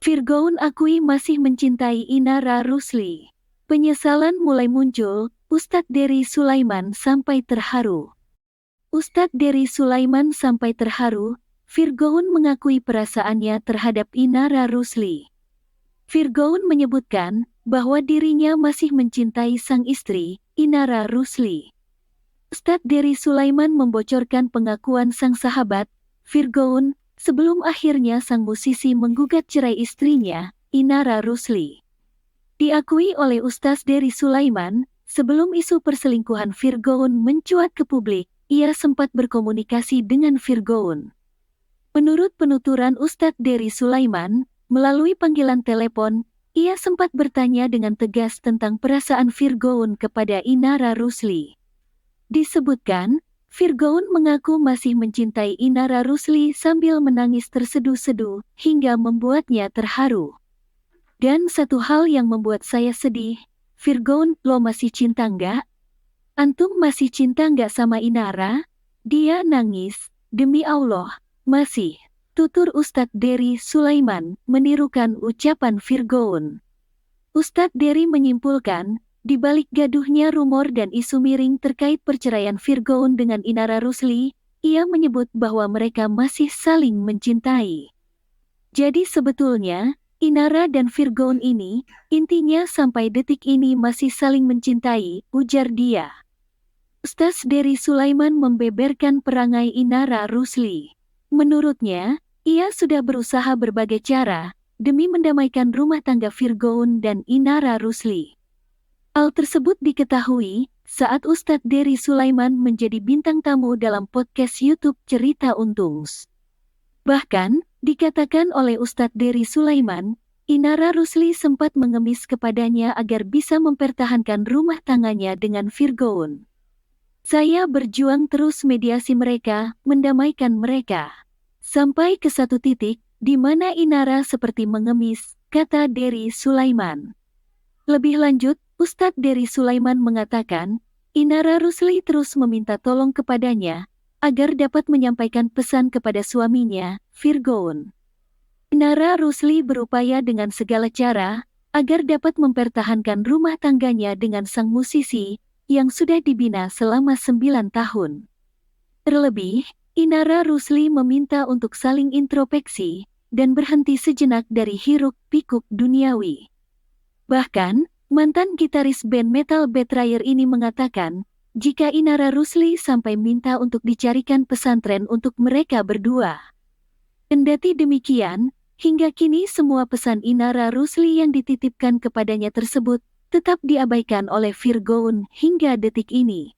Virgoun akui masih mencintai Inara Rusli. Penyesalan mulai muncul, Ustadz Dery Sulaiman sampai terharu. Ustadz Dery Sulaiman sampai terharu, Virgoun mengakui perasaannya terhadap Inara Rusli. Virgoun menyebutkan bahwa dirinya masih mencintai sang istri, Inara Rusli. Ustadz Dery Sulaiman membocorkan pengakuan sang sahabat, Virgoun, sebelum akhirnya sang musisi menggugat cerai istrinya, Inara Rusli. Diakui oleh Ustadz Dery Sulaiman, sebelum isu perselingkuhan Virgoun mencuat ke publik, ia sempat berkomunikasi dengan Virgoun. Menurut penuturan Ustadz Dery Sulaiman, melalui panggilan telepon, ia sempat bertanya dengan tegas tentang perasaan Virgoun kepada Inara Rusli. Disebutkan, Virgoun mengaku masih mencintai Inara Rusli sambil menangis terseduh-seduh hingga membuatnya terharu. Dan satu hal yang membuat saya sedih, Virgoun, lo masih cinta nggak? Antum masih cinta nggak sama Inara? Dia nangis, demi Allah, masih. Tutur Ustadz Dery Sulaiman menirukan ucapan Virgoun. Ustadz Dery menyimpulkan, di balik gaduhnya rumor dan isu miring terkait perceraian Virgoun dengan Inara Rusli, ia menyebut bahwa mereka masih saling mencintai. Jadi sebetulnya, Inara dan Virgoun ini, intinya sampai detik ini masih saling mencintai, ujar dia. Ustadz Dery Sulaiman membeberkan perangai Inara Rusli. Menurutnya, ia sudah berusaha berbagai cara, demi mendamaikan rumah tangga Virgoun dan Inara Rusli. Hal tersebut diketahui saat Ustadz Dery Sulaiman menjadi bintang tamu dalam podcast YouTube Cerita Untungs. Bahkan, dikatakan oleh Ustadz Dery Sulaiman, Inara Rusli sempat mengemis kepadanya agar bisa mempertahankan rumah tangganya dengan Virgoun. Saya berjuang terus mediasi mereka, mendamaikan mereka. Sampai ke satu titik, di mana Inara seperti mengemis, kata Dery Sulaiman. Lebih lanjut, Ustadz Dery Sulaiman mengatakan, Inara Rusli terus meminta tolong kepadanya, agar dapat menyampaikan pesan kepada suaminya, Virgoun. Inara Rusli berupaya dengan segala cara, agar dapat mempertahankan rumah tangganya dengan sang musisi, yang sudah dibina selama 9 tahun. Terlebih, Inara Rusli meminta untuk saling introspeksi, dan berhenti sejenak dari hiruk-pikuk duniawi. Bahkan, mantan gitaris band metal Betrayer ini mengatakan, jika Inara Rusli sampai minta untuk dicarikan pesantren untuk mereka berdua. Kendati demikian, hingga kini semua pesan Inara Rusli yang dititipkan kepadanya tersebut, tetap diabaikan oleh Virgoun hingga detik ini.